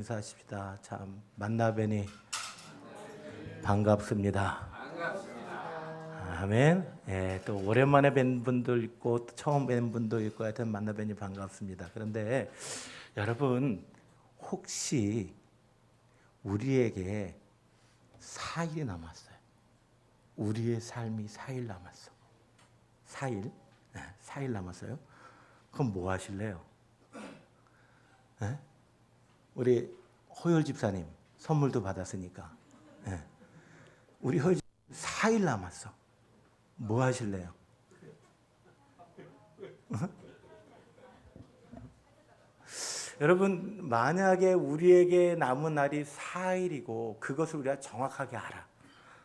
인사하십시다. 참 만나뵈니 반갑습니다. 아멘. 예, 또 오랜만에 뵌 분도 있고 또 처음 뵌 분도 있고 하여튼 만나뵈니 반갑습니다. 그런데 여러분 혹시 우리에게 4일이 남았어요. 우리의 삶이 4일 남았어. 4일? 네, 4일 남았어요. 그럼 뭐 하실래요? 네? 우리 호열 집사님 선물도 받았으니까. 네. 우리 호열 집사님 4일 남았어. 뭐 하실래요? 여러분 만약에 우리에게 남은 날이 4일이고 그것을 우리가 정확하게 알아.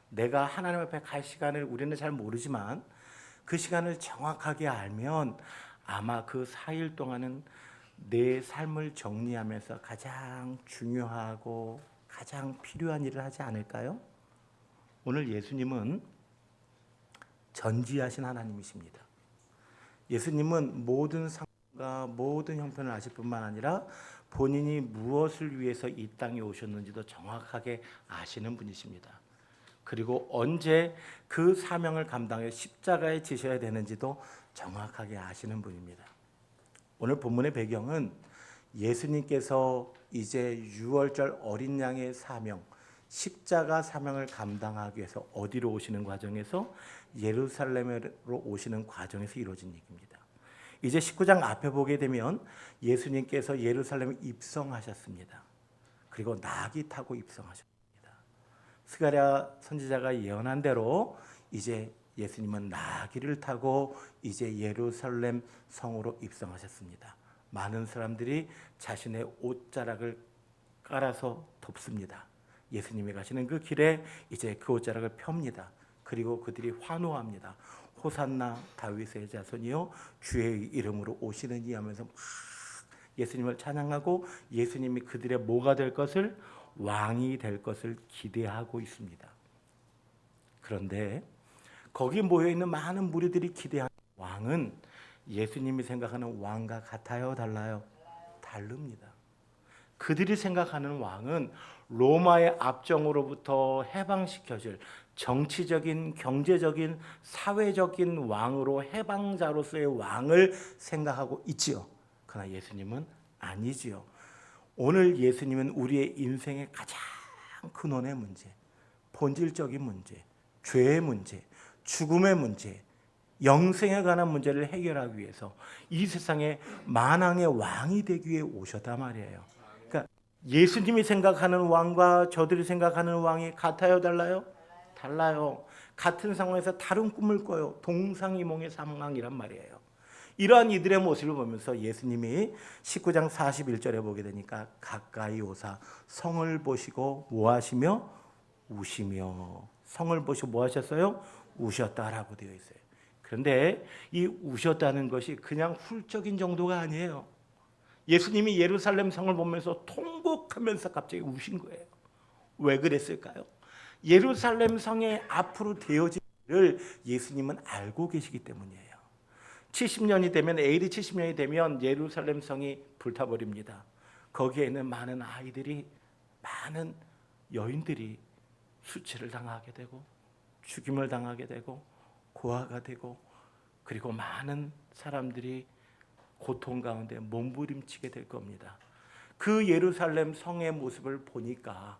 내가 하나님 앞에 갈 시간을 우리는 잘 모르지만 그 시간을 정확하게 알면 아마 그 4일 동안은 내 삶을 정리하면서 가장 중요하고 가장 필요한 일을 하지 않을까요? 오늘 예수님은 전지하신 하나님이십니다. 예수님은 모든 상황과 모든 형편을 아실 뿐만 아니라 본인이 무엇을 위해서 이 땅에 오셨는지도 정확하게 아시는 분이십니다. 그리고 언제 그 사명을 감당해 십자가에 지셔야 되는지도 정확하게 아시는 분입니다. 오늘 본문의 배경은 예수님께서 이제 유월절 어린 양의 사명, 십자가 사명을 감당하기 위해서 어디로 오시는 과정에서 예루살렘으로 오시는 과정에서 이루어진 얘기입니다. 이제 19장 앞에 보게 되면 예수님께서 예루살렘에 입성하셨습니다. 그리고 나귀 타고 입성하셨습니다. 스가랴 선지자가 예언한 대로 이제 예수님은 나귀를 타고 이제 예루살렘 성으로 입성하셨습니다. 많은 사람들이 자신의 옷자락을 깔아서 덮습니다. 예수님이 가시는 그 길에 이제 그 옷자락을 펴니다. 그리고 그들이 환호합니다. 호산나 다윗의 자손이요 주의 이름으로 오시느니 하면서 막 예수님을 찬양하고 예수님이 그들의 뭐가 될 것을 왕이 될 것을 기대하고 있습니다. 그런데 거기 모여있는 많은 무리들이 기대하는 왕은 예수님이 생각하는 왕과 같아요? 달라요? 다릅니다. 그들이 생각하는 왕은 로마의 압정으로부터 해방시켜줄 정치적인, 경제적인, 사회적인 왕으로 해방자로서의 왕을 생각하고 있지요. 그러나 예수님은 아니지요. 오늘 예수님은 우리의 인생의 가장 근원의 문제, 본질적인 문제, 죄의 문제, 죽음의 문제, 영생에 관한 문제를 해결하기 위해서 이 세상에 만왕의 왕이 되기 위해 오셨단 말이에요. 그러니까 예수님이 생각하는 왕과 저들이 생각하는 왕이 같아요, 달라요? 달라요. 같은 상황에서 다른 꿈을 꿔요. 동상이몽의 상황이란 말이에요. 이러한 이들의 모습을 보면서 예수님이 19장 41절에 보게 되니까 가까이 오사 성을 보시고 뭐 하시며 우시며, 성을 보시고 뭐 하셨어요? 우셨다라고 되어 있어요. 그런데 이 우셨다는 것이 그냥 훌적인 정도가 아니에요. 예수님이 예루살렘 성을 보면서 통곡하면서 갑자기 우신 거예요. 왜 그랬을까요? 예루살렘 성의 앞으로 되어질 일을 예수님은 알고 계시기 때문이에요. 70년이 되면 AD 70년이 되면 예루살렘 성이 불타버립니다. 거기에 있는 많은 아이들이, 많은 여인들이 수치를 당하게 되고 죽임을 당하게 되고 고아가 되고, 그리고 많은 사람들이 고통 가운데 몸부림치게 될 겁니다. 그 예루살렘 성의 모습을 보니까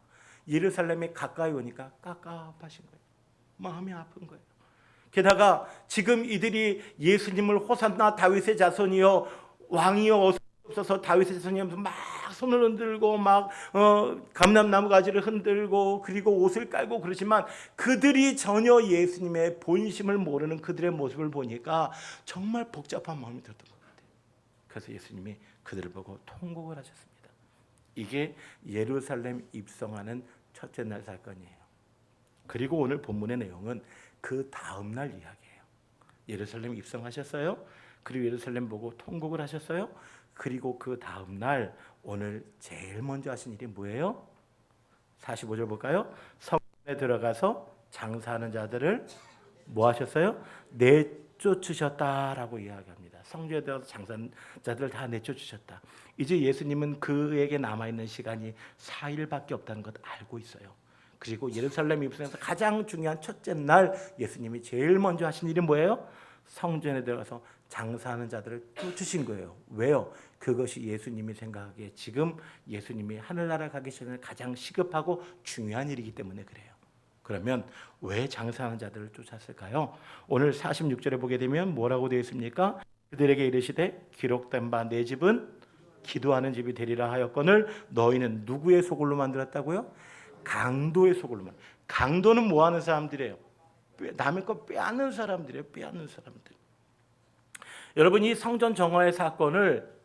예루살렘이 가까이 오니까 깝깝하신 거예요. 마음이 아픈 거예요. 게다가 지금 이들이 예수님을 호산나 다윗의 자손이여 왕이여 없어서 다윗의 자손이면서 막 손을 흔들고 막 감람나무 가지를 흔들고 그리고 옷을 깔고 그러지만 그들이 전혀 예수님의 본심을 모르는 그들의 모습을 보니까 정말 복잡한 마음이 들었던 것 같아요. 그래서 예수님이 그들을 보고 통곡을 하셨습니다. 이게 예루살렘 입성하는 첫째 날 사건이에요. 그리고 오늘 본문의 내용은 그 다음 날 이야기예요. 예루살렘 입성하셨어요. 그리고 예루살렘 보고 통곡을 하셨어요. 그리고 그 다음 날 오늘 제일 먼저 하신 일이 뭐예요? 45절 볼까요? 성에 들어가서 장사하는 자들을 뭐 하셨어요? 쫓으셨다라고 이야기합니다. 성전에 들어가서 장사자들을 다 내쫓으셨다. 이제 예수님은 그에게 남아있는 시간이 4일밖에 없다는 것 알고 있어요. 그리고 예루살렘 입성에서 가장 중요한 첫째 날 예수님이 제일 먼저 하신 일이 뭐예요? 성전에 들어가서 장사하는 자들을 쫓으신 거예요. 왜요? 그것이 예수님이 생각하기에 지금 예수님이 하늘나라 가기 전에 가장 시급하고 중요한 일이기 때문에 그래요. 그러면 왜 장사하는 자들을 쫓았을까요? 오늘 46절에 보게 되면 뭐라고 되어 있습니까? 그들에게 이르시되 기록된 바 내 집은 기도하는 집이 되리라 하였거늘 너희는 누구의 소굴로 만들었다고요? 강도의 소굴로. 강도는 뭐 하는 사람들이에요? 남의 거 빼앗는 사람들이에요. 빼앗는 사람들. 여러분, 이 성전 정화의 사건을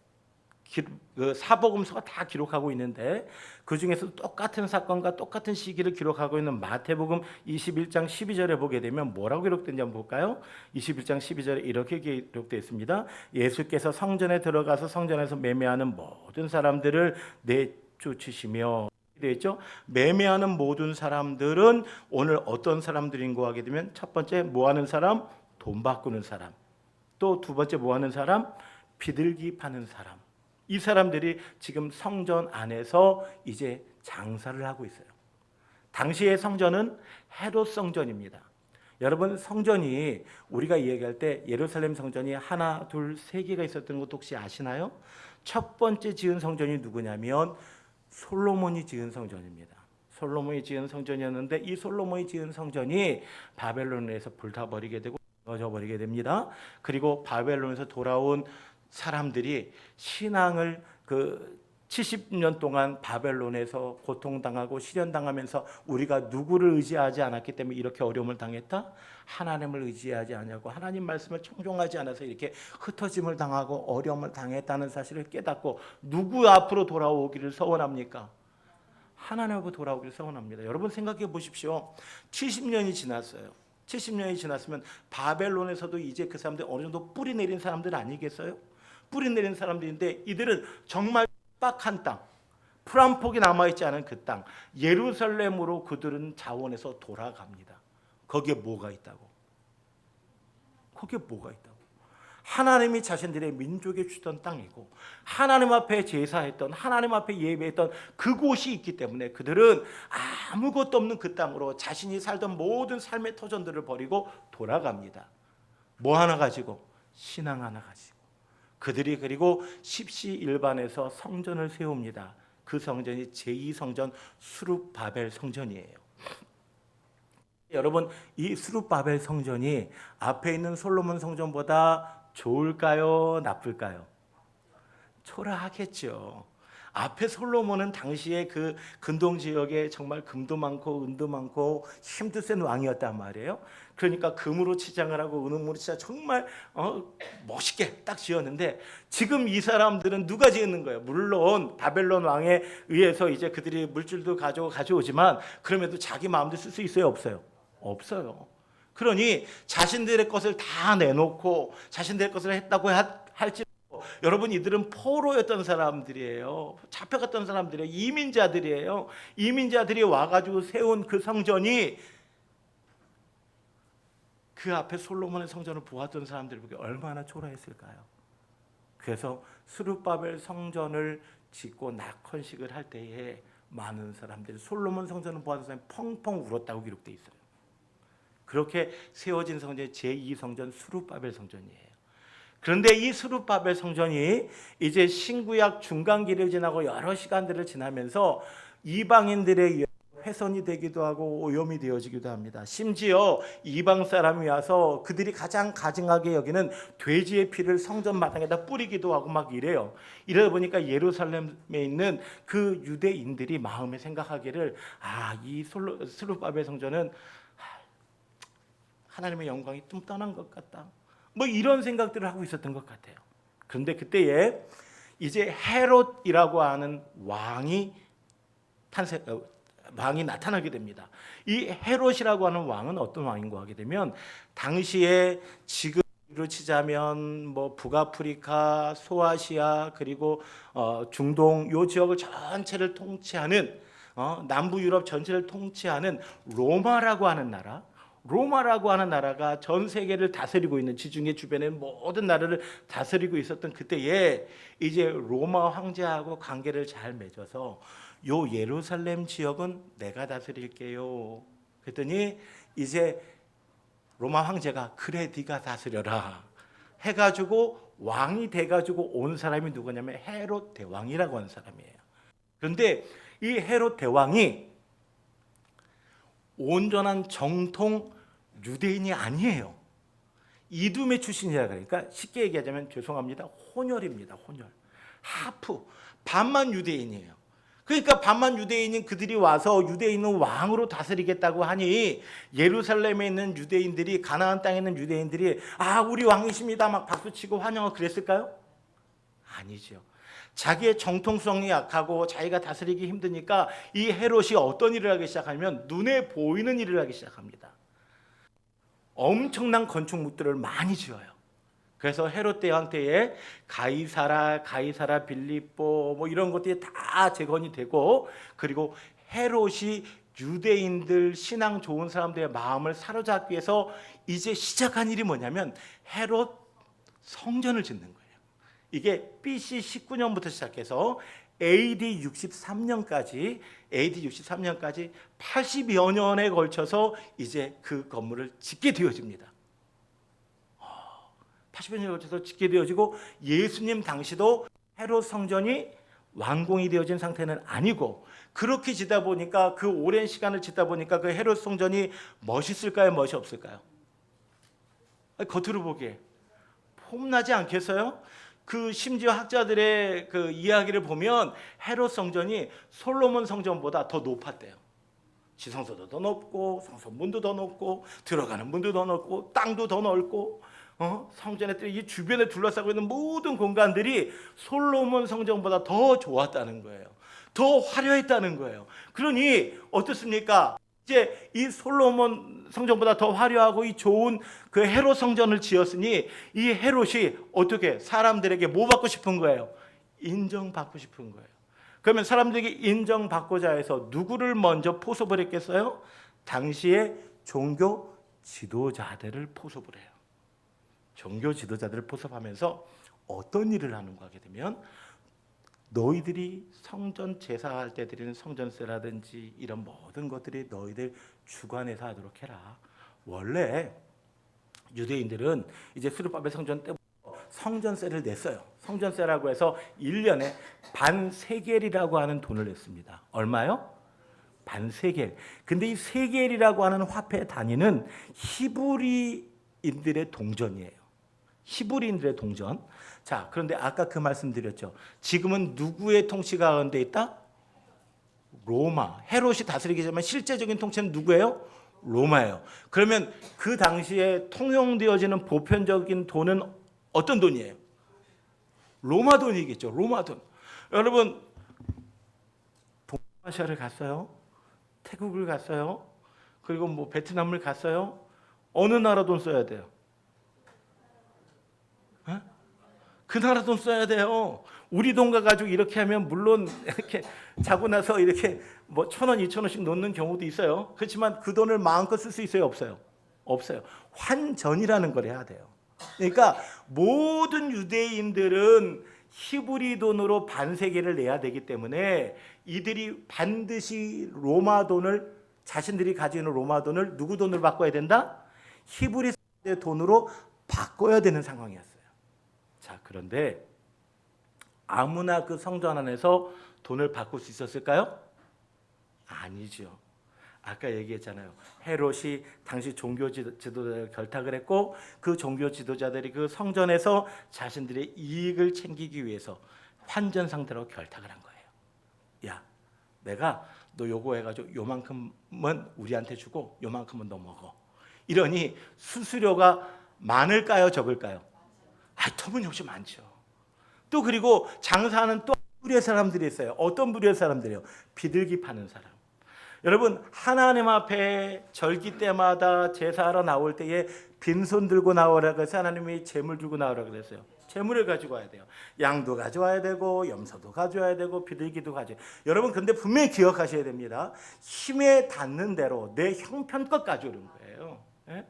사복음서가 다 기록하고 있는데 그 중에서 똑같은 사건과 똑같은 시기를 기록하고 있는 마태복음 21장 12절에 보게 되면 뭐라고 기록된지 한번 볼까요? 21장 12절에 이렇게 기록되어 있습니다. 예수께서 성전에 들어가서 성전에서 매매하는 모든 사람들을 내쫓으시며 되어 있죠. 매매하는 모든 사람들은 오늘 어떤 사람들인고 하게 되면 첫 번째 뭐 하는 사람? 돈 바꾸는 사람. 또 두 번째 뭐 하는 사람? 비둘기 파는 사람. 이 사람들이 지금 성전 안에서 이제 장사를 하고 있어요. 당시의 성전은 헤롯 성전입니다. 여러분, 성전이 우리가 이야기할 때 예루살렘 성전이 하나, 둘, 세 개가 있었던 것도 혹시 아시나요? 첫 번째 지은 성전이 누구냐면 솔로몬이 지은 성전입니다. 솔로몬이 지은 성전이었는데 이 솔로몬이 지은 성전이 바벨론에서 불타버리게 되고 무너져버리게 됩니다. 그리고 바벨론에서 돌아온 사람들이 신앙을 70년 동안 바벨론에서 고통당하고 시련당하면서 우리가 누구를 의지하지 않았기 때문에 이렇게 어려움을 당했다? 하나님을 의지하지 않냐고 하나님 말씀을 청종하지 않아서 이렇게 흩어짐을 당하고 어려움을 당했다는 사실을 깨닫고 누구 앞으로 돌아오기를 소원합니까? 하나님 앞으로 돌아오기를 소원합니다. 여러분 생각해 보십시오. 70년이 지났어요. 70년이 지났으면 바벨론에서도 이제 그 사람들 어느 정도 뿌리 내린 사람들 아니겠어요? 뿌리 내린 사람들인데 이들은 정말 빡한 땅, 풀 한 폭이 남아있지 않은 그 땅, 예루살렘으로 그들은 자원해서 돌아갑니다. 거기에 뭐가 있다고? 거기에 뭐가 있다고? 하나님이 자신들의 민족에 주던 땅이고 하나님 앞에 제사했던 하나님 앞에 예배했던 그곳이 있기 때문에 그들은 아무것도 없는 그 땅으로 자신이 살던 모든 삶의 터전들을 버리고 돌아갑니다. 뭐 하나 가지고? 신앙 하나 가지고. 그들이 그리고 십시일반에서 성전을 세웁니다. 그 성전이 제2성전 수룹바벨 성전이에요. 여러분, 이 수룹바벨 성전이 앞에 있는 솔로몬 성전보다 좋을까요? 나쁠까요? 초라하겠죠. 앞에 솔로몬은 당시에 그 근동 지역에 정말 금도 많고 은도 많고 힘도 센 왕이었단 말이에요. 그러니까 금으로 치장을 하고 은으로 치장 정말 멋있게 딱 지었는데 지금 이 사람들은 누가 지었는 거예요? 물론 바벨론 왕에 의해서 이제 그들이 물질도 가져오지만 그럼에도 자기 마음대로 쓸 수 있어요? 없어요? 없어요. 그러니 자신들의 것을 다 내놓고 자신들의 것을 했다고 할지 여러분 이들은 포로였던 사람들이에요. 잡혀갔던 사람들이에요. 이민자들이에요. 이민자들이 와가지고 세운 그 성전이 그 앞에 솔로몬의 성전을 보았던 사람들이 보기에 얼마나 초라했을까요? 그래서 스룹바벨 성전을 짓고 낙헌식을 할 때에 많은 사람들이 솔로몬 성전을 보았던 사람이 펑펑 울었다고 기록되어 있어요. 그렇게 세워진 성전이 제2성전 스룹바벨 성전이에요. 그런데 이 스룹바벨 성전이 이제 신구약 중간기를 지나고 여러 시간들을 지나면서 이방인들의 훼손이 되기도 하고 오염이 되어지기도 합니다. 심지어 이방 사람이 와서 그들이 가장 가증하게 여기는 돼지의 피를 성전 마당에다 뿌리기도 하고 막 이래요. 이러다 보니까 예루살렘에 있는 그 유대인들이 마음에 생각하기를 이 스룹바벨 성전은 하나님의 영광이 좀 떠난 것 같다. 뭐 이런 생각들을 하고 있었던 것 같아요. 그런데 그때에 이제 헤롯이라고 하는 왕이 나타나게 됩니다. 이 헤롯이라고 하는 왕은 어떤 왕인고 하게 되면 당시에 지금으로 치자면 뭐 북아프리카, 소아시아 그리고 중동 요 지역을 전체를 통치하는 남부 유럽 전체를 통치하는 로마라고 하는 나라. 로마라고 하는 나라가 전 세계를 다스리고 있는, 지중해 주변의 모든 나라를 다스리고 있었던 그때에 이제 로마 황제하고 관계를 잘 맺어서 요 예루살렘 지역은 내가 다스릴게요. 그랬더니 이제 로마 황제가 그래 네가 다스려라 해가지고 왕이 돼가지고 온 사람이 누구냐면 헤롯 대왕이라고 하는 사람이에요. 그런데 이 헤롯 대왕이 온전한 정통 유대인이 아니에요. 이두메 출신이라 그러니까 쉽게 얘기하자면 죄송합니다. 혼혈입니다. 혼혈. 하프. 반만 유대인이에요. 그러니까 반만 유대인인 그들이 와서 유대인은 왕으로 다스리겠다고 하니 예루살렘에 있는 유대인들이, 가나안 땅에 있는 유대인들이 아 우리 왕이십니다 막 박수치고 환영하고 그랬을까요? 아니죠. 자기의 정통성이 약하고 자기가 다스리기 힘드니까 이 헤롯이 어떤 일을 하기 시작하면 눈에 보이는 일을 하기 시작합니다. 엄청난 건축물들을 많이 지어요. 그래서 헤롯 대왕 때에 가이사라 빌립보 뭐 이런 것들이 다 재건이 되고, 그리고 헤롯이 유대인들 신앙 좋은 사람들의 마음을 사로잡기 위해서 이제 시작한 일이 뭐냐면 헤롯 성전을 짓는 거예요. 이게 BC 19년부터 시작해서 AD 63년까지 80여 년에 걸쳐서 이제 그 건물을 짓게 되어집니다. 80여 년에 걸쳐서 짓게 되어지고, 예수님 당시도 헤롯 성전이 완공이 되어진 상태는 아니고, 그렇게 짓다 보니까 그 오랜 시간을 짓다 보니까 그 헤롯 성전이 멋있을까요? 멋이 없을까요? 겉으로 보기에 폼나지 않겠어요? 그 심지어 학자들의 그 이야기를 보면 헤롯 성전이 솔로몬 성전보다 더 높았대요. 지성소도 더 높고 성소문도 더 높고 들어가는 문도 더 높고 땅도 더 넓고 성전의 이 주변에 둘러싸고 있는 모든 공간들이 솔로몬 성전보다 더 좋았다는 거예요. 더 화려했다는 거예요. 그러니 어떻습니까? 이제 이 솔로몬 성전보다 더 화려하고 이 좋은 그 헤롯 성전을 지었으니 이 헤롯이 어떻게 사람들에게 뭐 받고 싶은 거예요? 인정받고 싶은 거예요. 그러면 사람들에게 인정받고자 해서 누구를 먼저 포섭을 했겠어요? 당시의 종교 지도자들을 포섭을 해요. 종교 지도자들을 포섭하면서 어떤 일을 하는가 하게 되면, 너희들이 성전 제사할 때 드리는 성전세라든지 이런 모든 것들이 너희들 주관해서 하도록 해라. 원래 유대인들은 이제 스룹바벨 성전 때부터 성전세를 냈어요. 성전세라고 해서 1년에 반세겔이라고 하는 돈을 냈습니다. 얼마요? 반세겔. 근데 이 세겔이라고 하는 화폐 단위는 히브리인들의 동전이에요. 히브리인들의 동전. 자, 그런데 아까 그 말씀드렸죠. 지금은 누구의 통치가 가운데 있다? 로마. 헤롯이 다스리기 전에 실제적인 통치는 누구예요? 로마예요. 그러면 그 당시에 통용되어지는 보편적인 돈은 어떤 돈이에요? 로마 돈이겠죠. 로마 돈. 여러분 동아시아를 갔어요? 태국을 갔어요? 그리고 뭐 베트남을 갔어요? 어느 나라 돈 써야 돼요? 그 나라 돈 써야 돼요. 우리 돈 가지고 이렇게 하면 물론 이렇게 자고 나서 이렇게 뭐 1,000원, 2,000원씩 놓는 경우도 있어요. 그렇지만 그 돈을 마음껏 쓸 수 있어요? 없어요? 없어요. 환전이라는 걸 해야 돼요. 그러니까 모든 유대인들은 히브리 돈으로 반세겔을 내야 되기 때문에 이들이 반드시 로마 돈을, 자신들이 가지고 있는 로마 돈을 누구 돈으로 바꿔야 된다? 히브리 돈으로 바꿔야 되는 상황이었어요. 자, 그런데 아무나 그 성전 안에서 돈을 바꿀 수 있었을까요? 아니죠. 아까 얘기했잖아요. 헤롯이 당시 종교 지도자를 결탁을 했고, 그 종교 지도자들이 그 성전에서 자신들의 이익을 챙기기 위해서 환전 상태로 결탁을 한 거예요. 야, 내가 너 요거 해가지고 요만큼은 우리한테 주고 요만큼은 너 먹어. 이러니 수수료가 많을까요? 적을까요? 터무니없이 많죠. 또 그리고 장사하는 또 부류의 사람들이 있어요. 어떤 부류의 사람들이요? 비둘기 파는 사람. 여러분, 하나님 앞에 절기 때마다 제사하러 나올 때에 빈손 들고 나오라 그래서 하나님이 재물 들고 나오라 그랬어요. 재물을 가지고 와야 돼요. 양도 가져와야 되고 염소도 가져와야 되고 비둘기도 가져와야 돼요. 여러분 근데 분명히 기억하셔야 됩니다. 힘에 닿는 대로 내 형편껏 가져오는 거예요. 예?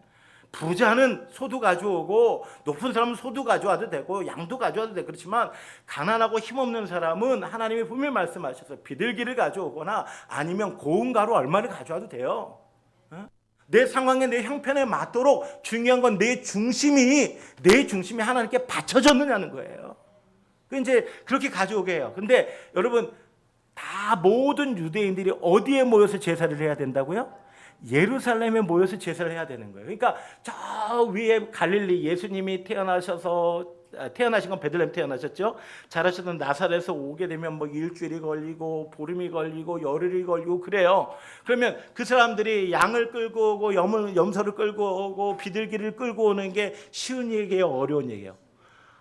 부자는 소도 가져오고 높은 사람은 소도 가져와도 되고 양도 가져와도 되고 그렇지만 가난하고 힘없는 사람은 하나님이 분명히 말씀하셔서 비둘기를 가져오거나 아니면 고운 가루 얼마를 가져와도 돼요. 예? 내 상황에 내 형편에 맞도록 중요한 건 내 중심이 하나님께 받쳐졌느냐는 거예요. 그 이제 그렇게 가져오게 해요. 근데 여러분 다 모든 유대인들이 어디에 모여서 제사를 해야 된다고요? 예루살렘에 모여서 제사를 해야 되는 거예요. 그러니까 저 위에 갈릴리 예수님이 태어나신 건 베들레헴 태어나셨죠. 자라셨던 나사렛에서 오게 되면 뭐 일주일이 걸리고 보름이 걸리고 열흘이 걸리고 그래요. 그러면 그 사람들이 양을 끌고 오고 염소를 끌고 오고 비둘기를 끌고 오는 게 쉬운 얘기예요, 어려운 얘기예요?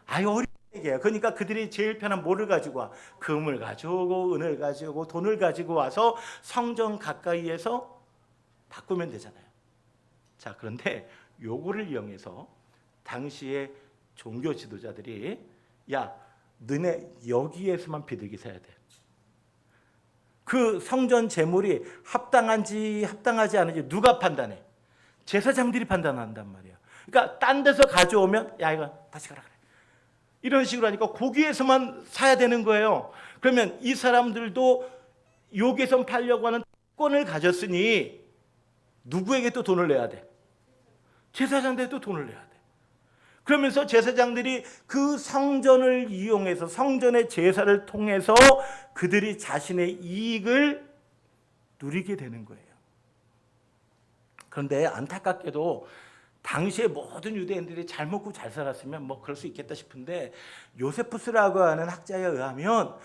어려운 얘기예요. 그러니까 그들이 제일 편한 뭐를 가지고 와? 금을 가져오고 은을 가져오고 돈을 가지고 와서 성전 가까이에서 바꾸면 되잖아요. 자, 그런데 요거를 이용해서 당시에 종교 지도자들이 야, 너네 여기에서만 비둘기 사야 돼. 그 성전 제물이 합당한지 합당하지 않은지 누가 판단해? 제사장들이 판단한단 말이에요. 그러니까 딴 데서 가져오면 야, 이거 다시 가라 그래. 이런 식으로 하니까 거기에서만 사야 되는 거예요. 그러면 이 사람들도 여기에서 팔려고 하는 특권을 가졌으니 누구에게 또 돈을 내야 돼? 제사장들도 돈을 내야 돼. 그러면서 제사장들이 그 성전을 이용해서 성전의 제사를 통해서 그들이 자신의 이익을 누리게 되는 거예요. 그런데 안타깝게도 당시에 모든 유대인들이 잘 먹고 잘 살았으면 뭐 그럴 수 있겠다 싶은데 요세푸스라고 하는 학자에 의하면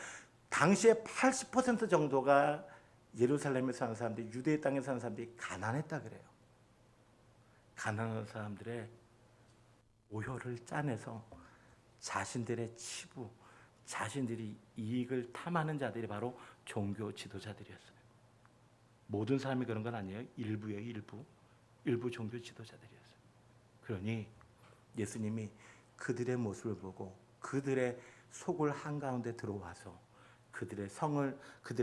당시에 80% 정도가 예루살렘에 사는 사람들이 유대 땅에 사는 사람들이 가난했다 그래요. 가난한 사람들의 오혀를 짜내서 자신들의 치부, 자신들이 이익을 탐하는 자들이 바로 종교 지도자들이었어요. 모든 사람이 그런 건 아니에요. 일부예요, 일부 종교 지도자들이었어요. 그러니 예수님이 그들의 모습을 보고 그들의 속을 한가운데 들어와서 그들의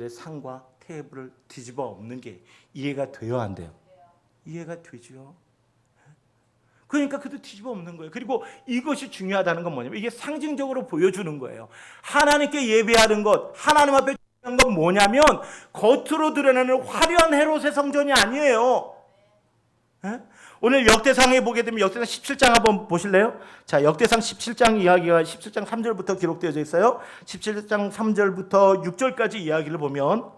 상과 테이블을 뒤집어 엎는 게 이해가 돼요, 안 돼요? 이해가 되죠. 그러니까 그들 뒤집어 엎는 거예요. 그리고 이것이 중요하다는 건 뭐냐면 이게 상징적으로 보여주는 거예요. 하나님께 예배하는 것, 하나님 앞에 중요한 건 뭐냐면 겉으로 드러나는 화려한 헤롯의 성전이 아니에요. 에? 오늘 역대상에 보게 되면 역대상 17장 한번 보실래요? 자, 역대상 17장 이야기가 17장 3절부터 기록되어져 있어요. 17장 3절부터 6절까지 이야기를 보면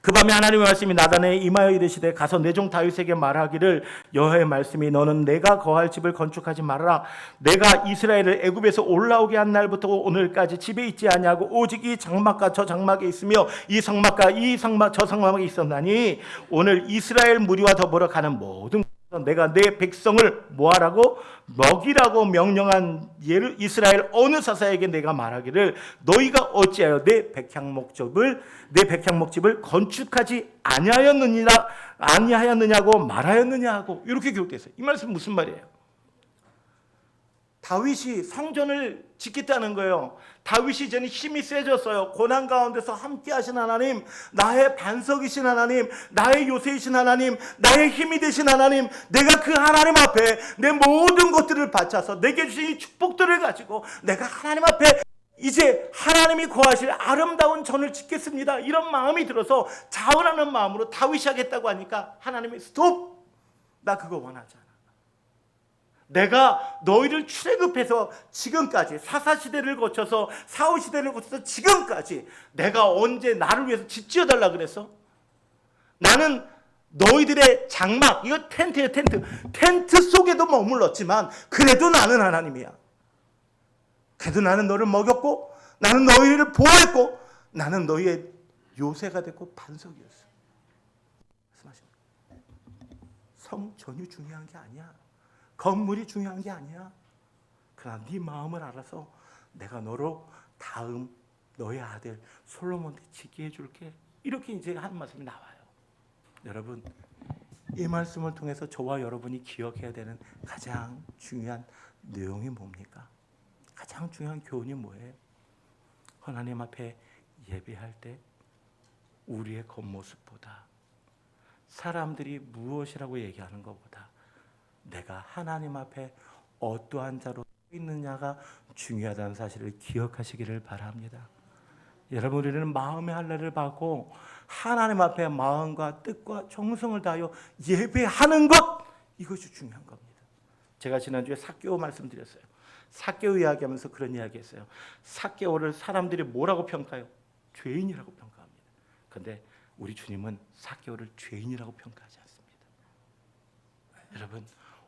그 밤에 하나님의 말씀이 나단에 임하여 이르시되 가서 내 종 다윗에게 말하기를 여호와의 말씀이 너는 내가 거할 집을 건축하지 말아라. 내가 이스라엘을 애굽에서 올라오게 한 날부터 오늘까지 집에 있지 아니하고 오직 이 장막과 저 장막에 있으며 이 성막과 저 성막에 있었나니 오늘 이스라엘 무리와 더불어 가는 모든 내가 내 백성을 뭐하라고? 먹이라고 명령한 이스라엘 어느 사사에게 내가 말하기를 너희가 어찌하여 내 백향목집을 건축하지 아니하였느냐고 말하였느냐 하고 이렇게 기록되어 있어요. 이 말씀 무슨 말이에요? 다윗이 성전을 짓겠다는 거예요. 다윗이 이제는 힘이 세졌어요. 고난 가운데서 함께 하신 하나님, 나의 반석이신 하나님, 나의 요새이신 하나님, 나의 힘이 되신 하나님, 내가 그 하나님 앞에 내 모든 것들을 바쳐서 내게 주신 이 축복들을 가지고 내가 하나님 앞에 이제 하나님이 거하실 아름다운 전을 짓겠습니다. 이런 마음이 들어서 자원하는 마음으로 다윗이 하겠다고 하니까 하나님이 스톱! 나 그거 원하지 않아. 내가 너희를 출애굽해서 지금까지 사사시대를 거쳐서 사후시대를 거쳐서 지금까지 내가 언제 나를 위해서 집 지어달라 그랬어? 나는 너희들의 장막, 이거 텐트예요, 텐트 속에도 머물렀지만 그래도 나는 하나님이야. 그래도 나는 너를 먹였고 나는 너희를 보호했고 나는 너희의 요새가 됐고 반석이었어. 말씀하십니다. 성전이 중요한 게 아니야. 건물이 중요한 게 아니야. 그러나 네 마음을 알아서 내가 너로 다음 너의 아들 솔로몬한테 짓게 해줄게. 이렇게 이제 한 말씀이 나와요. 여러분, 이 말씀을 통해서 저와 여러분이 기억해야 되는 가장 중요한 내용이 뭡니까? 가장 중요한 교훈이 뭐예요? 하나님 앞에 예배할 때 우리의 겉모습보다 사람들이 무엇이라고 얘기하는 것보다 내가 하나님 앞에 어떠한 자로 서 있느냐가 중요하다는 사실을 기억하시기를 바랍니다. 여러분, 우리는 마음의 할례를 받고 하나님 앞에 마음과 뜻과 정성을 다하여 예배하는 것, 이것이 중요한 겁니다. 제가 지난주에 삭개오 말씀드렸어요. 삭개오 이야기하면서 그런 이야기했어요. 삭개오를 사람들이 뭐라고 평가해요? 죄인이라고 평가합니다. 그런데 우리 주님은 삭개오를 죄인이라고 평가하지 않습니다. 여러분,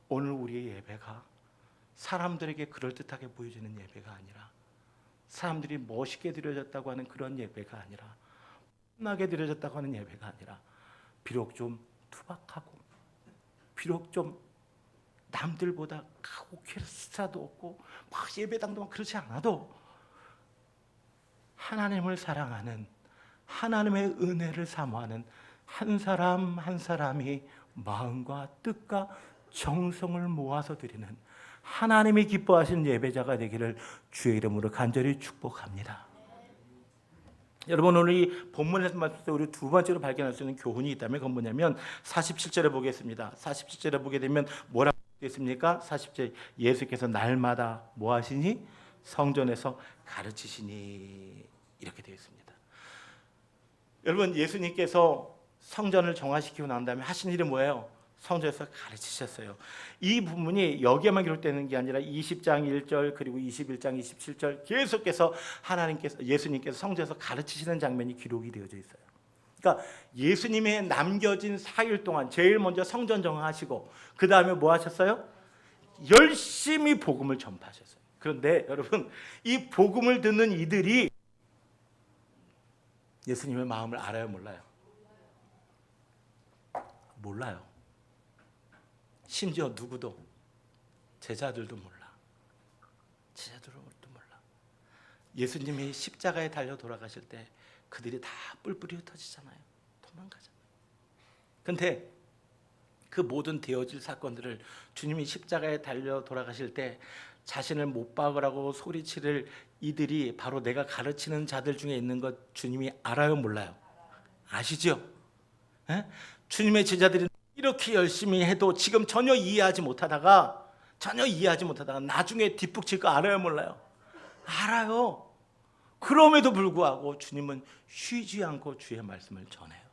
오늘 우리의 예배가 사람들에게 그럴듯하게 보여지는 예배가 아니라, 사람들이 멋있게 드려졌다고 하는 그런 예배가 아니라, 나게 드려졌다고 하는 예배가 아니라, 비록 좀 투박하고 비록 좀 남들보다 오케스트라도 없고 막 예배당도 막 그렇지 않아도 하나님을 사랑하는, 하나님의 은혜를 사모하는 한 사람 한 사람이 마음과 뜻과 정성을 모아서 드리는 하나님이 기뻐하시는 예배자가 되기를 주의 이름으로 간절히 축복합니다. 여러분, 오늘 이 본문에서 말씀드린 우리 두 번째로 발견할 수 있는 교훈이 있다면 그건 뭐냐면 47절에 보겠습니다. 47절에 보게 되면 뭐라고 되어 있습니까? 47절, 예수께서 날마다 뭐 하시니? 성전에서 가르치시니, 이렇게 되어 있습니다. 여러분, 예수님께서 성전을 정화시키고 난 다음에 하신 일이 뭐예요? 성전에서 가르치셨어요. 이 부분이 여기에만 기록되는 게 아니라 20장 1절 그리고 21장 27절 계속해서 예수님께서 성전에서 가르치시는 장면이 기록이 되어져 있어요. 그러니까 예수님의 남겨진 4일 동안 제일 먼저 성전 정화하시고 그 다음에 뭐 하셨어요? 열심히 복음을 전파하셨어요. 그런데 여러분, 이 복음을 듣는 이들이 예수님의 마음을 알아요, 몰라요? 몰라요. 심지어 누구도, 제자들도 몰라. 제자들도 몰라. 예수님이 십자가에 달려 돌아가실 때 그들이 다 뿔뿔이 흩어지잖아요. 도망가잖아요. 그런데 그 모든 되어질 사건들을 주님이 십자가에 달려 돌아가실 때 자신을 못 박으라고 소리치를 이들이 바로 내가 가르치는 자들 중에 있는 것 주님이 알아요, 몰라요? 아시죠? 에? 주님의 제자들이 이렇게 열심히 해도 지금 전혀 이해하지 못하다가 나중에 뒷북칠 거 알아요, 몰라요? 알아요. 그럼에도 불구하고 주님은 쉬지 않고 주의 말씀을 전해요.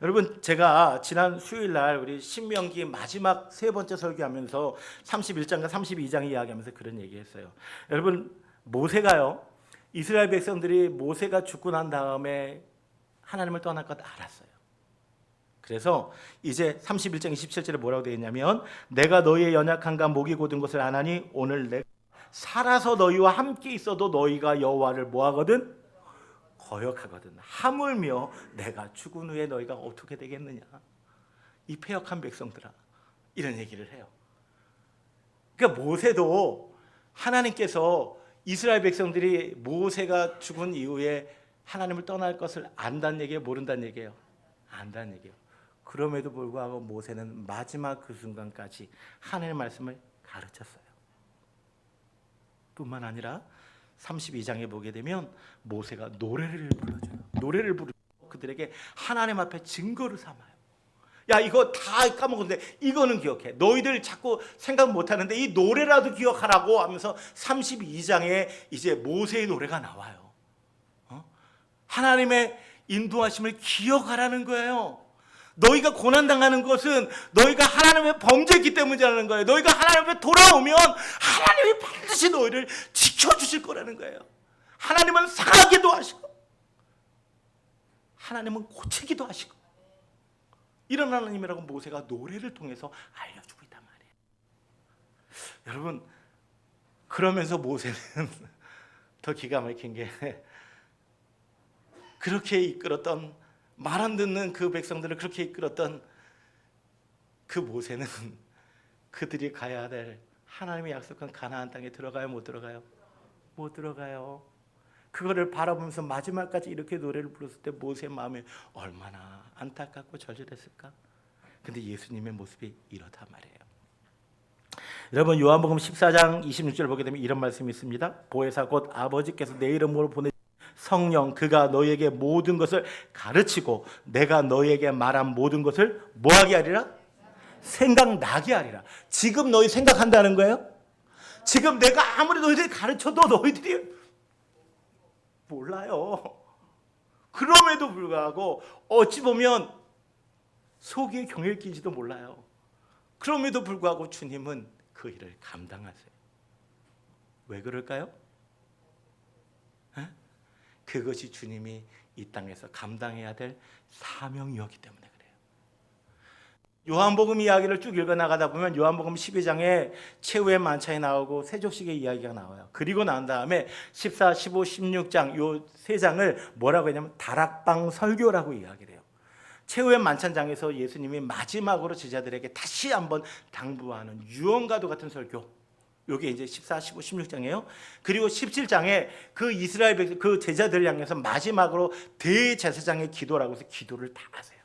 여러분, 제가 지난 수요일 날 우리 신명기 마지막 세 번째 설교하면서 31장과 32장 이야기하면서 그런 얘기했어요. 여러분, 모세가요, 이스라엘 백성들이 모세가 죽고 난 다음에 하나님을 떠날 것 알았어요. 그래서 이제 31장 27절에 뭐라고 되어 있냐면, 내가 너희의 연약함과 목이 곧은 것을 아나니 오늘 내가 살아서 너희와 함께 있어도 너희가 여호와를 뭐하거든? 거역하거든. 하물며 내가 죽은 후에 너희가 어떻게 되겠느냐? 이 패역한 백성들아, 이런 얘기를 해요. 그러니까 모세도 하나님께서 이스라엘 백성들이 모세가 죽은 이후에 하나님을 떠날 것을 안다는 얘기예요, 모른다는 얘기예요? 안다는 얘기예요. 그럼에도 불구하고 모세는 마지막 그 순간까지 하나님의 말씀을 가르쳤어요. 뿐만 아니라 32장에 보게 되면 모세가 노래를 불러줘요. 노래를 부르고 그들에게 하나님 앞에 증거를 삼아요. 야, 이거 다 까먹었는데 이거는 기억해. 너희들 자꾸 생각 못하는데 이 노래라도 기억하라고 하면서 32장에 이제 모세의 노래가 나와요. 하나님의 인도하심을 기억하라는 거예요. 너희가 고난당하는 것은 너희가 하나님의 범죄이기 때문이라는 거예요. 너희가 하나님 앞에 돌아오면 하나님이 반드시 너희를 지켜주실 거라는 거예요. 하나님은 상하기도 하시고 하나님은 고치기도 하시고, 이런 하나님이라고 모세가 노래를 통해서 알려주고 있단 말이에요. 여러분, 그러면서 모세는 더 기가 막힌 게, 그렇게 이끌었던, 말 안 듣는 그 백성들을 그렇게 이끌었던 그 모세는 그들이 가야 될 하나님의 약속한 가나안 땅에 들어가요, 못 들어가요? 못 들어가요. 그거를 바라보면서 마지막까지 이렇게 노래를 불렀을 때 모세의 마음이 얼마나 안타깝고 절절했을까? 근데 예수님의 모습이 이렇단 말이에요. 여러분, 요한복음 14장 26절 보게 되면 이런 말씀이 있습니다. 보혜사 곧 아버지께서 내 이름으로 보내 성령, 그가 너희에게 모든 것을 가르치고 내가 너희에게 말한 모든 것을 뭐하게 하리라? 생각나게 하리라. 지금 너희 생각한다는 거예요? 지금 내가 아무리 너희들이 가르쳐도 너희들이 몰라요. 그럼에도 불구하고 어찌 보면 속이 경일끼지도 몰라요. 그럼에도 불구하고 주님은 그 일을 감당하세요. 왜 그럴까요? 그것이 주님이 이 땅에서 감당해야 될 사명이었기 때문에 그래요. 요한복음 이야기를 쭉 읽어나가다 보면 요한복음 12장에 최후의 만찬이 나오고 세족식의 이야기가 나와요. 그리고 난 다음에 14, 15, 16장 요 세 장을 뭐라고 했냐면 다락방 설교라고 이야기를 해요. 최후의 만찬장에서 예수님이 마지막으로 제자들에게 다시 한번 당부하는 유언과도 같은 설교. 이게 이제 14, 15, 16장이에요. 그리고 17장에 그 이스라엘 백성, 그 제자들 향해서 마지막으로 대제사장의 기도라고 해서 기도를 다 하세요.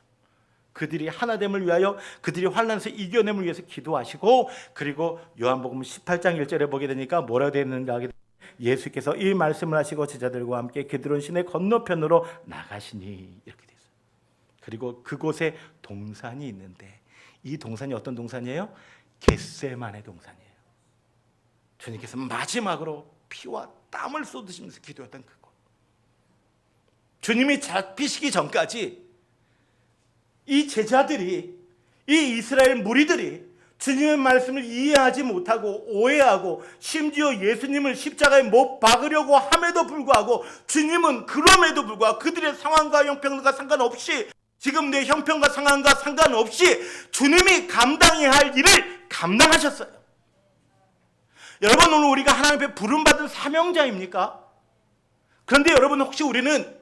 그들이 하나됨을 위하여, 그들이 환난에서 이겨냄을 위해서 기도하시고, 그리고 요한복음 18장 1절에 보게 되니까 뭐라고 되어 있는가 하게 되면 예수께서 이 말씀을 하시고 제자들과 함께 그들은 시내 건너편으로 나가시니 이렇게 되어 있어요. 그리고 그곳에 동산이 있는데 이 동산이 어떤 동산이에요? 겟세마네 동산이에요. 주님께서 마지막으로 피와 땀을 쏟으시면서 기도했던 그곳. 주님이 잡히시기 전까지 이 제자들이, 이 이스라엘 무리들이 주님의 말씀을 이해하지 못하고 오해하고 심지어 예수님을 십자가에 못 박으려고 함에도 불구하고 주님은 그럼에도 불구하고 그들의 상황과 형편과 상관없이, 지금 내 형편과 상황과 상관없이 주님이 감당해야 할 일을 감당하셨어요. 여러분, 오늘 우리가 하나님 앞에 부름받은 사명자입니까? 그런데 여러분, 혹시 우리는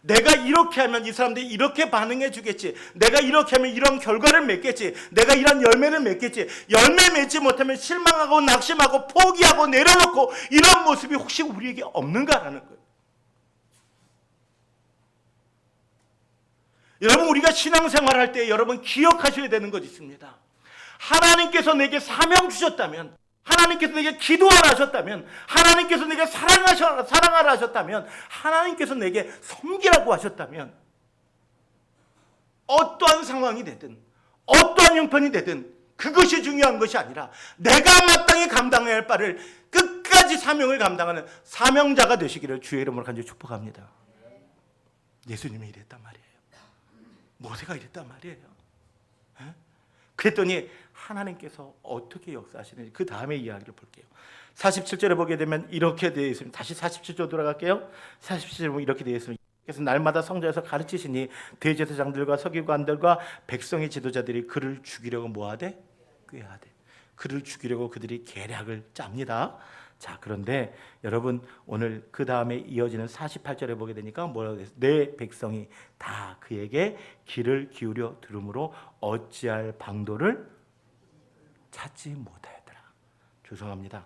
내가 이렇게 하면 이 사람들이 이렇게 반응해 주겠지, 내가 이렇게 하면 이런 결과를 맺겠지, 내가 이런 열매를 맺겠지, 열매 맺지 못하면 실망하고 낙심하고 포기하고 내려놓고 이런 모습이 혹시 우리에게 없는가라는 거예요. 여러분, 우리가 신앙생활할 때 여러분 기억하셔야 되는 것이 있습니다. 하나님께서 내게 사명 주셨다면, 하나님께서 내게 기도하라 하셨다면, 하나님께서 내게 사랑하라 하셨다면, 하나님께서 내게 섬기라고 하셨다면, 어떠한 상황이 되든 어떠한 형편이 되든 그것이 중요한 것이 아니라 내가 마땅히 감당해야 할 바를 끝까지 사명을 감당하는 사명자가 되시기를 주의 이름으로 간절히 축복합니다. 예수님이 이랬단 말이에요. 모세가 이랬단 말이에요. 그랬더니 하나님께서 어떻게 역사하시는지 그 다음에 이야기를 볼게요. 47절에 보게 되면 이렇게 되어 있습니다. 다시 47절 돌아갈게요. 47절에 보면 이렇게 되어 있습니다. 그래서 날마다 성전에서 가르치시니 대제사장들과 서기관들과 백성의 지도자들이 그를 죽이려고 뭐하되? 꾀하되. 그를 죽이려고 그들이 계략을 짭니다. 자, 그런데 여러분, 오늘 그 다음에 이어지는 48절에 보게 되니까 뭐라고 돼요? 내 백성이 다 그에게 귀를 기울여 들으므로 어찌할 방도를 찾지 못하였더라. 죄송합니다.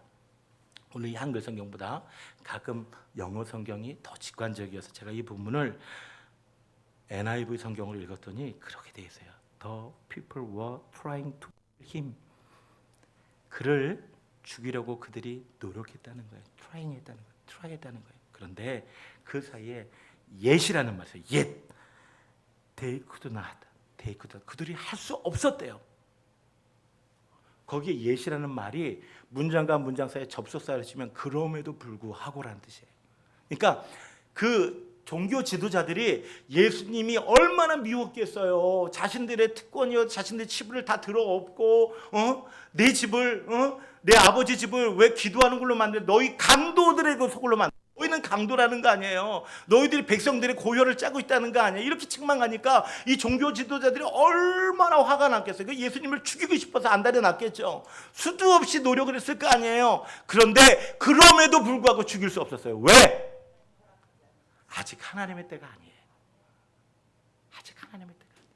오늘 이 한글 성경보다 가끔 영어 성경이 더 직관적이어서 제가 이 부분을 NIV 성경으로 읽었더니 그렇게 돼 있어요. The people were trying to kill him. 그를 죽이려고 그들이 노력했다는 거예요. try 했다는 거예요. 그런데 그 사이에 yet이라는 말이 있어요. yet. They could not. 그들이 할 수 없었대요. 거기에 yet이라는 말이 문장과 문장 사이에 접속사를 치면 그럼에도 불구하고라는 뜻이에요. 그러니까 그 종교 지도자들이 예수님이 얼마나 미웠겠어요. 자신들의 특권이요, 자신들의 치부를 다 들어엎고, 내 집을, 내 아버지 집을 왜 기도하는 걸로 만들어? 너희 강도들의 속으로 만들어. 너희는 강도라는 거 아니에요. 너희들이 백성들의 고혈을 짜고 있다는 거 아니에요. 이렇게 책망하니까 이 종교 지도자들이 얼마나 화가 났겠어요. 그 예수님을 죽이고 싶어서 안달이 났겠죠. 수도 없이 노력을 했을 거 아니에요. 그런데 그럼에도 불구하고 죽일 수 없었어요. 왜? 아직 하나님의 때가 아니에요. 아직 하나님의 때가 아니에요.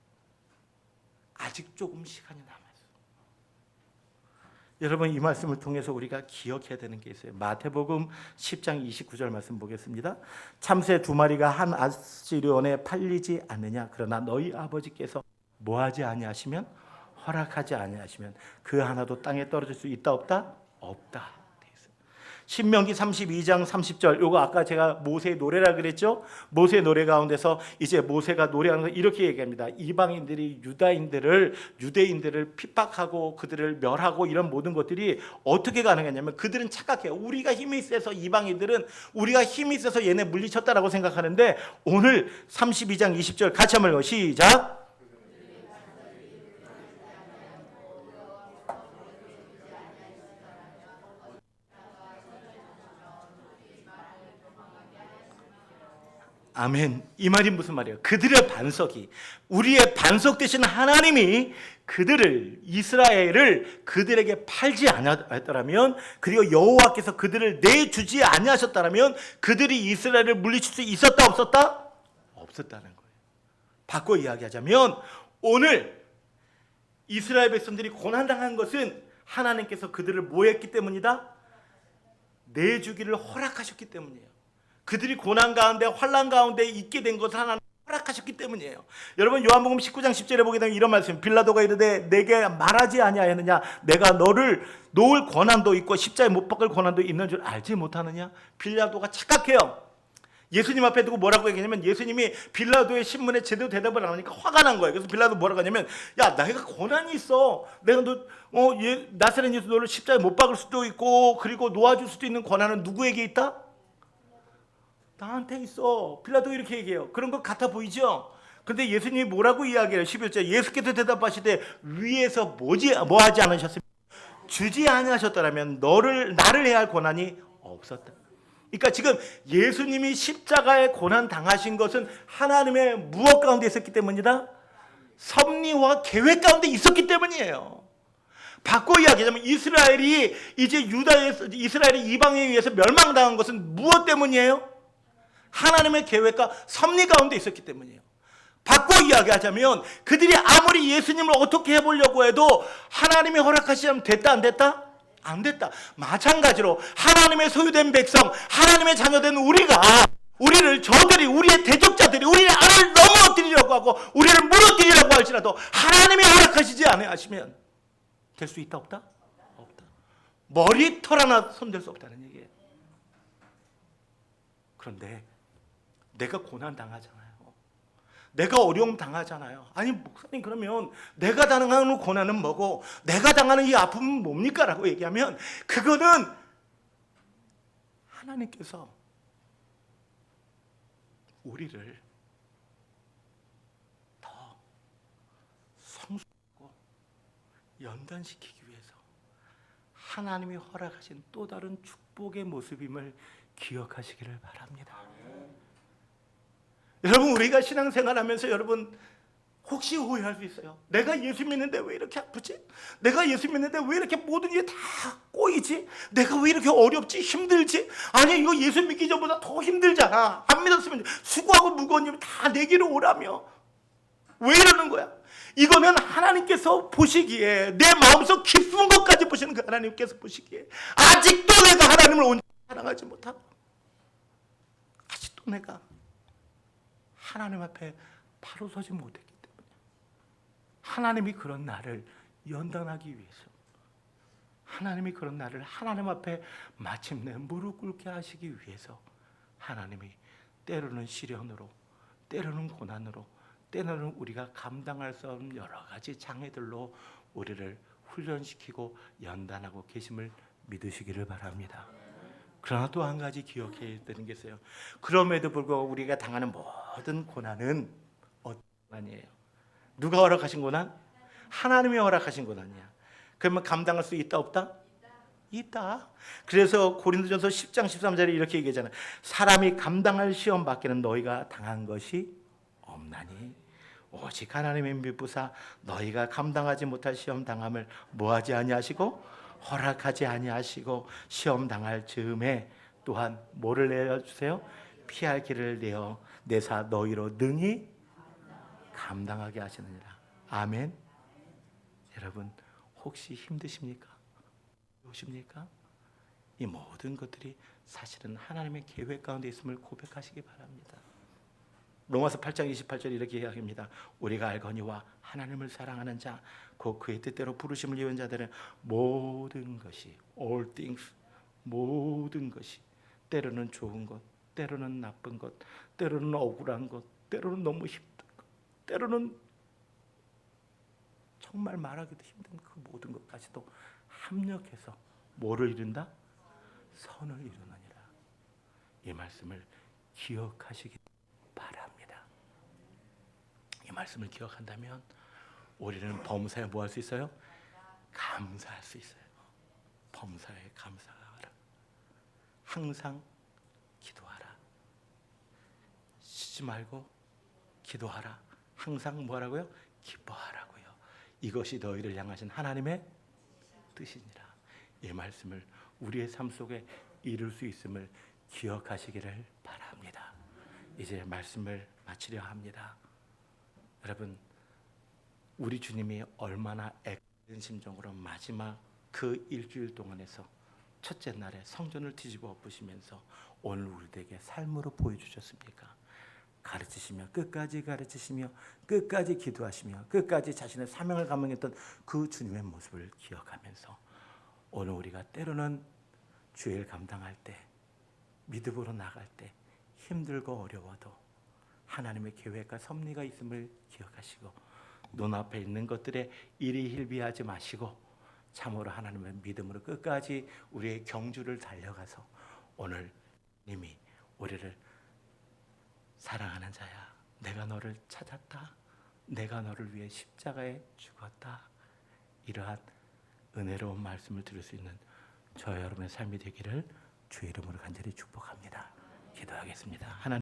아직 조금 시간이 남았어요. 여러분, 이 말씀을 통해서 우리가 기억해야 되는 게 있어요. 마태복음 10장 29절 말씀 보겠습니다. 참새 두 마리가 한 아스리온에 팔리지 않느냐? 그러나 너희 아버지께서 뭐하지 아니하시면, 허락하지 아니하시면 그 하나도 땅에 떨어질 수 있다 없다? 없다. 신명기 32장 30절, 요거 아까 제가 모세의 노래라 그랬죠? 모세의 노래 가운데서 이제 모세가 노래하는 거 이렇게 얘기합니다. 이방인들이 유대인들을 핍박하고 그들을 멸하고 이런 모든 것들이 어떻게 가능했냐면, 그들은 착각해요. 우리가 힘이 세서, 이방인들은 우리가 힘이 세서 얘네 물리쳤다라고 생각하는데, 오늘 32장 20절 같이 한번 읽어. 시작. 아멘. 이 말이 무슨 말이에요? 그들의 반석이, 우리의 반석 되신 하나님이 그들을, 이스라엘을 그들에게 팔지 않았더라면, 그리고 여호와께서 그들을 내주지 아니하셨다면 그들이 이스라엘을 물리칠 수 있었다 없었다? 없었다는 거예요. 바꿔 이야기하자면, 오늘 이스라엘 백성들이 고난당한 것은 하나님께서 그들을 뭐 했기 때문이다? 내주기를 허락하셨기 때문이에요. 그들이 고난 가운데, 환난 가운데 있게 된 것을 하나님 허락하셨기 때문이에요. 여러분, 요한복음 19장 10절에 보게 되면 이런 말씀, 빌라도가 이르되 내게 말하지 아니하였느냐, 내가 너를 놓을 권한도 있고 십자에 못 박을 권한도 있는 줄 알지 못하느냐. 빌라도가 착각해요. 예수님 앞에 두고 뭐라고 얘기하냐면, 예수님이 빌라도의 신문에 제대로 대답을 안 하니까 화가 난 거예요. 그래서 빌라도 뭐라고 하냐면, 야, 내가 권한이 있어. 내가 나사렛 예수 너를 십자에 못 박을 수도 있고 그리고 놓아줄 수도 있는 권한은 누구에게 있다? 나한테 있어. 빌라도 이렇게 얘기해요. 그런 것 같아 보이죠? 근데 예수님이 뭐라고 이야기해요? 11절, 예수께서 대답하시되 위에서 뭐 하지 않으셨습니까? 주지 아니하셨더라면 나를 해야 할 권한이 없었다. 그러니까 지금 예수님이 십자가에 고난 당하신 것은 하나님의 무엇 가운데 있었기 때문이다? 섭리와 계획 가운데 있었기 때문이에요. 바꿔 이야기하자면, 이스라엘이 이방에 의해서 멸망당한 것은 무엇 때문이에요? 하나님의 계획과 섭리 가운데 있었기 때문이에요. 바꿔 이야기하자면, 그들이 아무리 예수님을 어떻게 해보려고 해도 하나님이 허락하시면 됐다 안 됐다? 안 됐다. 마찬가지로 하나님의 소유된 백성, 하나님의 자녀된 우리를 우리의 대적자들이 우리를 넘어뜨리려고 하고 우리를 무너뜨리려고 할지라도 하나님이 허락하시지 아니하시면 될 수 있다 없다? 없다. 머리털 하나 손댈 수 없다는 얘기예요. 그런데 내가 고난 당하잖아요. 내가 어려움 당하잖아요. 아니 목사님, 그러면 내가 당하는 고난은 뭐고 내가 당하는 이 아픔은 뭡니까? 라고 얘기하면, 그거는 하나님께서 우리를 더 성숙하고 연단시키기 위해서 하나님이 허락하신 또 다른 축복의 모습임을 기억하시기를 바랍니다. 여러분, 우리가 신앙생활하면서 여러분 혹시 오해할 수 있어요. 내가 예수 믿는데 왜 이렇게 아프지? 내가 예수 믿는데 왜 이렇게 모든 일이 다 꼬이지? 내가 왜 이렇게 어렵지? 힘들지? 아니, 이거 예수 믿기 전보다 더 힘들잖아. 안 믿었으면 수고하고 무거운 일 다 내게로 오라며. 왜 이러는 거야? 이거는 하나님께서 보시기에, 내 마음속 깊은 것까지 보시는 그 하나님께서 보시기에, 아직도 내가 하나님을 온전히 사랑하지 못하고, 아직도 내가 하나님 앞에 바로 서지 못했기 때문에, 하나님이 그런 나를 연단하기 위해서, 하나님이 그런 나를 하나님 앞에 마침내 무릎 꿇게 하시기 위해서, 하나님이 때로는 시련으로, 때로는 고난으로, 때로는 우리가 감당할 수 없는 여러 가지 장애들로 우리를 훈련시키고 연단하고 계심을 믿으시기를 바랍니다. 그러나 또 한 가지 기억해야 되는 게 있어요. 그럼에도 불구하고 우리가 당하는 모든 고난은 어떤 고난이에요? 누가 허락하신 고난? 하나님이 허락하신 고난이야. 그러면 감당할 수 있다 없다? 있다. 그래서 고린도전서 10장 13절에 이렇게 얘기하잖아요. 사람이 감당할 시험 밖에는 너희가 당한 것이 없나니 오직 하나님의 미부사 너희가 감당하지 못할 시험 당함을 뭐하지 아니하시고 허락하지 아니하시고 시험 당할 즈음에 또한 뭐를 내어주세요? 피할 길을 내사 너희로 능히 감당하게 하시느니라. 아멘. 여러분, 혹시 힘드십니까? 어려우십니까? 이 모든 것들이 사실은 하나님의 계획 가운데 있음을 고백하시기 바랍니다. 로마서 8장 28절 이렇게 이야기합니다. 우리가 알거니와 하나님을 사랑하는 자 곧 그의 뜻대로 부르심을 입은 자들은 모든 것이 all things 모든 것이 때로는 좋은 것, 때로는 나쁜 것, 때로는 억울한 것, 때로는 너무 힘든 것, 때로는 정말 말하기도 힘든 그 모든 것까지도 합력해서 뭐를 이룬다? 선을 이루느니라. 이 말씀을 기억하시기 바랍니다. 이 말씀을 기억한다면 우리는 범사에 뭐 할 수 있어요? 감사할 수 있어요. 범사에 감사하라. 항상 기도하라. 쉬지 말고 기도하라. 항상 뭐라고요? 기뻐하라고요. 이것이 너희를 향하신 하나님의 뜻이니라. 이 말씀을 우리의 삶 속에 이룰 수 있음을 기억하시기를 바랍니다. 이제 말씀을 마치려 합니다. 여러분, 우리 주님이 얼마나 애끓는 심정으로 마지막 그 일주일 동안에서 첫째 날에 성전을 뒤집어 엎으시면서 오늘 우리에게 삶으로 보여주셨습니까? 가르치시며 끝까지 가르치시며 끝까지 기도하시며 끝까지 자신의 사명을 감당했던 그 주님의 모습을 기억하면서 오늘 우리가 때로는 주일 감당할 때, 믿음으로 나갈 때 힘들고 어려워도 하나님의 계획과 섭리가 있음을 기억하시고 눈앞에 있는 것들에 이리 hil비하지 마시고 참으로 하나님의 믿음으로 끝까지 우리의 경주를 달려가서 오늘 님이 우리를 사랑하는 자야, 내가 너를 찾았다, 내가 너를 위해 십자가에 죽었다, 이러한 은혜로운 말씀을 들을 수 있는 저와 여러분의 삶이 되기를 주의 이름으로 간절히 축복합니다. 기도하겠습니다. 하나님